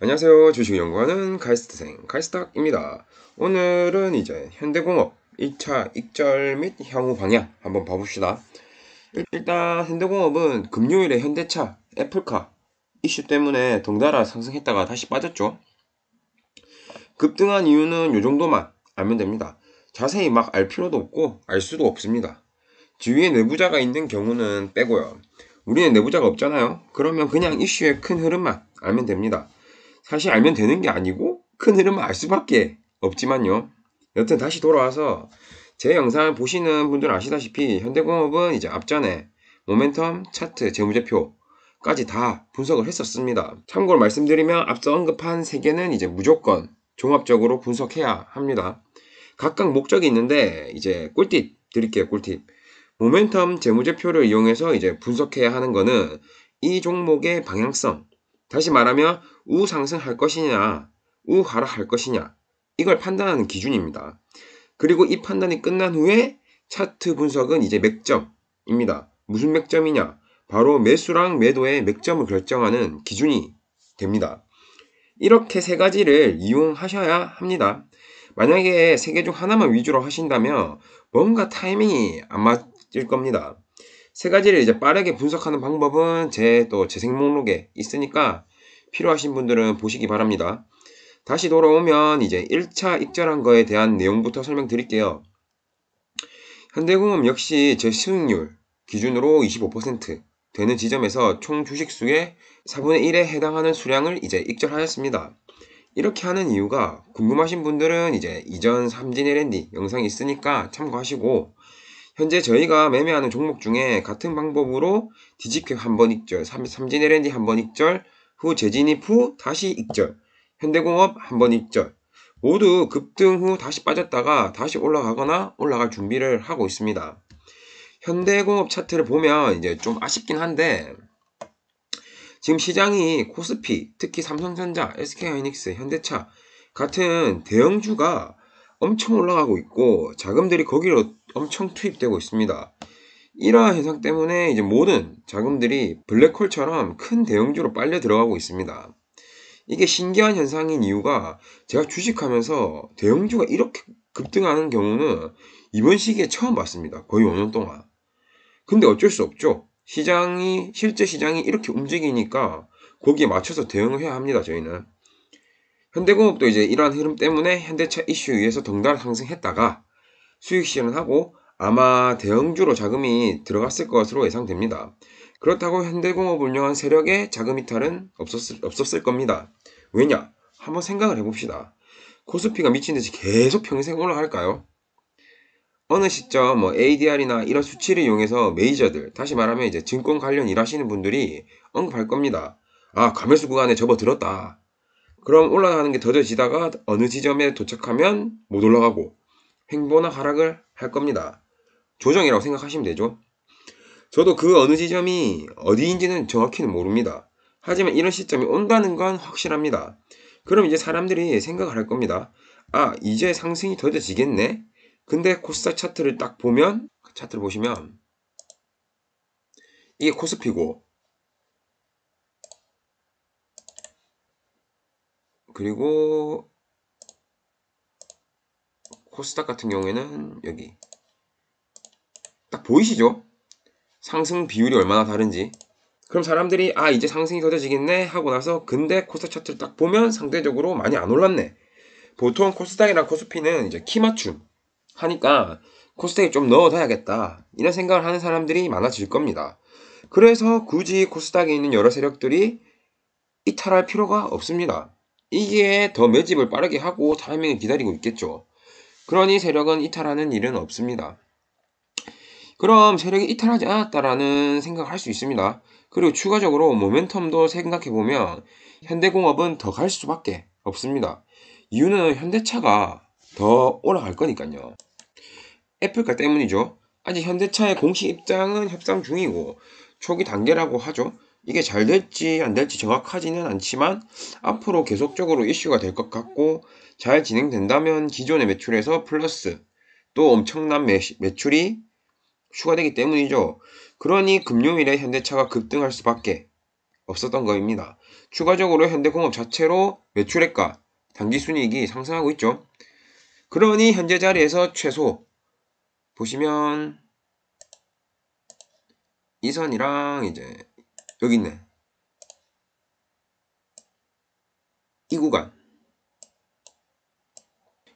안녕하세요. 주식 연구하는 카이스트생 카이스탁입니다. 오늘은 이제 현대공업 1차 익절 및 향후 방향 한번 봐봅시다. 일단 현대공업은 금요일에 현대차, 애플카 이슈 때문에 덩달아 상승했다가 다시 빠졌죠. 급등한 이유는 이 정도만 알면 됩니다. 자세히 막 알 필요도 없고 알 수도 없습니다. 주위에 내부자가 있는 경우는 빼고요. 우리는 내부자가 없잖아요. 그러면 그냥 이슈의 큰 흐름만 알면 됩니다. 사실 알면 되는 게 아니고 큰 흐름을 알 수밖에 없지만요. 여튼 다시 돌아와서 제 영상을 보시는 분들은 아시다시피 현대공업은 이제 앞전에 모멘텀, 차트, 재무제표까지 다 분석을 했었습니다. 참고로 말씀드리면 앞서 언급한 3개는 이제 무조건 종합적으로 분석해야 합니다. 각각 목적이 있는데 이제 꿀팁 드릴게요. 꿀팁. 모멘텀 재무제표를 이용해서 이제 분석해야 하는 거는 이 종목의 방향성, 다시 말하면 우상승할 것이냐 우하락할 것이냐 이걸 판단하는 기준입니다. 그리고 이 판단이 끝난 후에 차트 분석은 이제 맥점입니다. 무슨 맥점이냐, 바로 매수랑 매도의 맥점을 결정하는 기준이 됩니다. 이렇게 3가지를 이용하셔야 합니다. 만약에 3개 중 하나만 위주로 하신다면 뭔가 타이밍이 안 맞을 겁니다. 3가지를 이제 빠르게 분석하는 방법은 제 재생 목록에 있으니까 필요하신 분들은 보시기 바랍니다. 다시 돌아오면 이제 1차 익절한 거에 대한 내용부터 설명드릴게요. 현대공업 역시 제 수익률 기준으로 25% 되는 지점에서 총 주식수의 4분의 1에 해당하는 수량을 이제 익절하였습니다. 이렇게 하는 이유가 궁금하신 분들은 이제 이전 삼진 L&D 영상이 있으니까 참고하시고, 현재 저희가 매매하는 종목 중에 같은 방법으로 디지캡 한번 익절, 삼진 L&D 한번 익절, 후 재진입 후 다시 익절, 현대공업 한번 익절, 모두 급등 후 다시 빠졌다가 다시 올라가거나 올라갈 준비를 하고 있습니다. 현대공업 차트를 보면 이제 좀 아쉽긴 한데, 지금 시장이 코스피, 특히 삼성전자, SK하이닉스, 현대차 같은 대형주가 엄청 올라가고 있고 자금들이 거기로 엄청 투입되고 있습니다. 이러한 현상 때문에 이제 모든 자금들이 블랙홀처럼 큰 대형주로 빨려 들어가고 있습니다. 이게 신기한 현상인 이유가, 제가 주식하면서 대형주가 이렇게 급등하는 경우는 이번 시기에 처음 봤습니다. 거의 5년 동안. 근데 어쩔 수 없죠. 실제 시장이 이렇게 움직이니까 거기에 맞춰서 대응을 해야 합니다. 저희는. 현대공업도 이제 이러한 흐름 때문에 현대차 이슈에 의해서 덩달아 상승했다가 수익 실현하고 아마 대형주로 자금이 들어갔을 것으로 예상됩니다. 그렇다고 현대공업을 운영한 세력의 자금 이탈은 없었을 겁니다. 왜냐? 한번 생각을 해봅시다. 코스피가 미친듯이 계속 평생 올라갈까요? 어느 시점 ADR이나 이런 수치를 이용해서 메이저들, 다시 말하면 이제 증권 관련 일하시는 분들이 언급할 겁니다. 아, 과매수 구간에 접어들었다. 그럼 올라가는 게 더뎌지다가 어느 지점에 도착하면 못 올라가고 횡보나 하락을 할 겁니다. 조정이라고 생각하시면 되죠. 저도 그 어느 지점이 어디인지는 정확히는 모릅니다. 하지만 이런 시점이 온다는 건 확실합니다. 그럼 이제 사람들이 생각을 할 겁니다. 아, 이제 상승이 더뎌지겠네? 근데 코스닥 차트를 딱 보면, 차트를 보시면 이게 코스피고, 그리고 코스닥 같은 경우에는 여기 딱 보이시죠? 상승 비율이 얼마나 다른지. 그럼 사람들이 아, 이제 상승이 더뎌지겠네 하고 나서, 근데 코스닥 차트를 딱 보면 상대적으로 많이 안 올랐네. 보통 코스닥이랑 코스피는 이제 키 맞춤 하니까 코스닥에 좀 넣어둬야겠다 이런 생각을 하는 사람들이 많아질 겁니다. 그래서 굳이 코스닥에 있는 여러 세력들이 이탈할 필요가 없습니다. 이게 더 매집을 빠르게 하고 타이밍을 기다리고 있겠죠. 그러니 세력은 이탈하는 일은 없습니다. 그럼 세력이 이탈하지 않았다라는 생각을 할 수 있습니다. 그리고 추가적으로 모멘텀도 생각해보면 현대공업은 더 갈 수밖에 없습니다. 이유는 현대차가 더 올라갈 거니까요. 애플카 때문이죠. 아직 현대차의 공식 입장은 협상 중이고 초기 단계라고 하죠. 이게 잘 될지 안 될지 정확하지는 않지만 앞으로 계속적으로 이슈가 될 것 같고, 잘 진행된다면 기존의 매출에서 플러스 또 엄청난 매출이 추가되기 때문이죠. 그러니 금요일에 현대차가 급등할 수밖에 없었던 겁니다. 추가적으로 현대공업 자체로 매출액과 당기순이익이 상승하고 있죠. 그러니 현재 자리에서 최소 보시면 이 선이랑 이제 여기 있네. 이 구간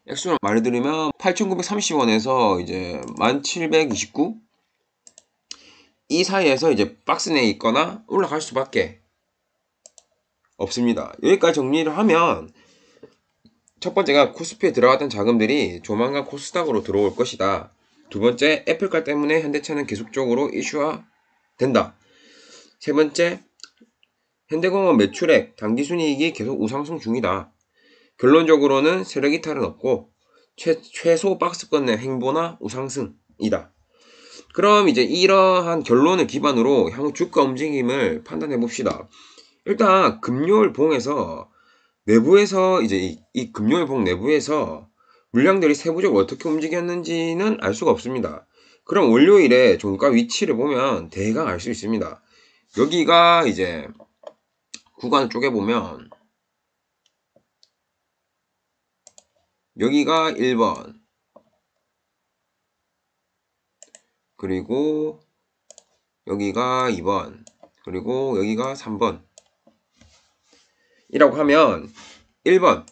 액수를 말해드리면 8,930원에서 이제 1,729 이 사이에서 이제 박스 내에 있거나 올라갈 수밖에 없습니다. 여기까지 정리를 하면 첫 번째가 코스피에 들어갔던 자금들이 조만간 코스닥으로 들어올 것이다. 두 번째, 애플카 때문에 현대차는 계속적으로 이슈화 된다. 세 번째, 현대공업 매출액, 당기순이익이 계속 우상승 중이다. 결론적으로는 세력 이탈은 없고 최소 박스권 내 횡보나 우상승이다. 그럼 이제 이러한 결론을 기반으로 향후 주가 움직임을 판단해 봅시다. 일단 금요일봉에서 내부에서 이제 이 금요일봉 내부에서 물량들이 세부적으로 어떻게 움직였는지는 알 수가 없습니다. 그럼 월요일에 종가 위치를 보면 대강 알 수 있습니다. 여기가 이제 구간을 쪼개보면 여기가 1번 그리고 여기가 2번 그리고 여기가 3번 이라고 하면 1번에서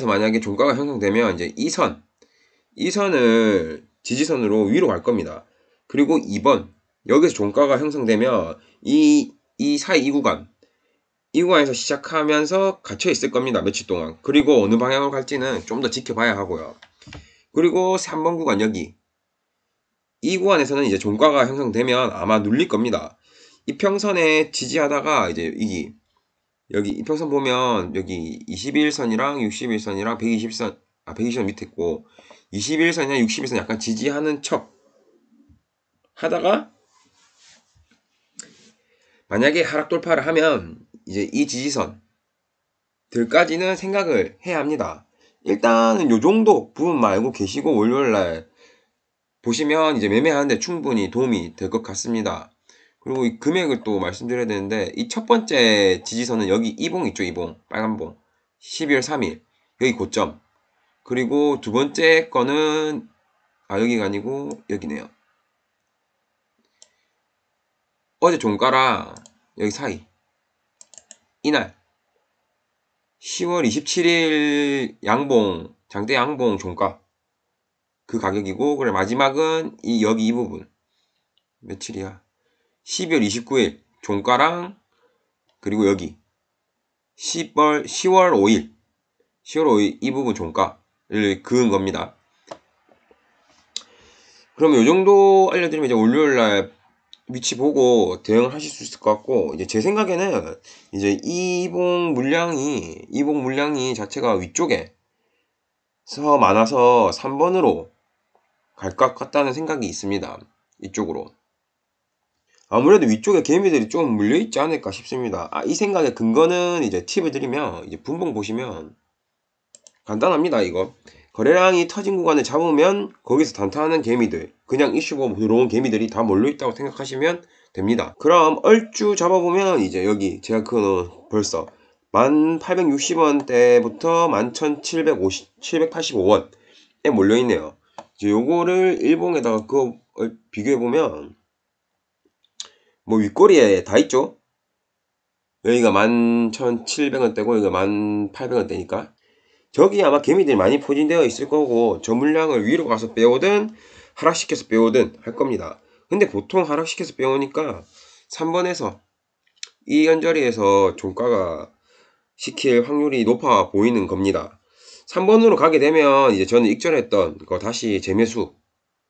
만약에 종가가 형성되면 이제 이 선을 지지선으로 위로 갈 겁니다. 그리고 2번 여기서 종가가 형성되면 이 사이 이 구간에서 시작하면서 갇혀 있을 겁니다. 며칠 동안. 그리고 어느 방향으로 갈지는 좀 더 지켜봐야 하고요. 그리고 3번 구간 이 구간에서는 이제 종가가 형성되면 아마 눌릴 겁니다. 이평선에 지지하다가 이제 여기 이평선 보면 여기 21선이랑 61선이랑 120선 밑에 있고 21선이나 61선 약간 지지하는 척 하다가 만약에 하락 돌파를 하면 이제 이 지지선들까지는 생각을 해야 합니다. 일단은 요 정도 부분만 알고 계시고 월요일날 보시면 이제 매매하는데 충분히 도움이 될 것 같습니다. 그리고 이 금액을 또 말씀드려야 되는데 이 첫 번째 지지선은 여기 이봉 있죠. 이봉 빨간봉 12월 3일 여기 고점 그리고 두 번째 거는 여기가 아니고 여기네요. 어제 종가랑 여기 사이 이날 10월 27일 양봉 장대 양봉 종가 그 가격이고 그래 마지막은 여기 이 부분 며칠이야 12월 29일 종가랑 그리고 여기 10월 5일 이 부분 종가를 그은 겁니다. 그럼 요 정도 알려드리면 이제 월요일날 위치 보고 대응을 하실 수 있을 것 같고 이제 제 생각에는 이제 이봉 물량이 자체가 위쪽에서 많아서 3번으로 갈 것 같다는 생각이 있습니다. 이쪽으로 아무래도 위쪽에 개미들이 좀 물려있지 않을까 싶습니다. 이 생각의 근거는 이제 팁을 드리면 이제 분봉 보시면 간단합니다. 이거 거래량이 터진 구간을 잡으면 거기서 단타하는 개미들 그냥 이슈보고 들어온 개미들이 다 몰려있다고 생각하시면 됩니다. 그럼 얼추 잡아보면 이제 여기 제가 그거 벌써 1860원대부터 11,785원에 몰려있네요. 이제 요거를 일봉에다가 그거 비교해보면 뭐 윗꼬리에 다 있죠. 여기가 11,700원대고 여기가 1,800원대니까 저기 아마 개미들이 많이 포진되어 있을 거고 저 물량을 위로 가서 빼오든 하락시켜서 빼오든 할 겁니다. 근데 보통 하락시켜서 빼오니까 3번에서 이 연자리에서 종가가 시킬 확률이 높아 보이는 겁니다. 3번으로 가게 되면 이제 저는 익절했던 거 다시 재매수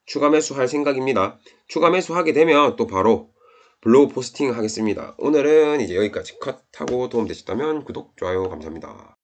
추가 매수 할 생각입니다. 추가 매수 하게 되면 또 바로 블로그 포스팅 하겠습니다. 오늘은 이제 여기까지 컷하고 도움되셨다면 구독, 좋아요 감사합니다.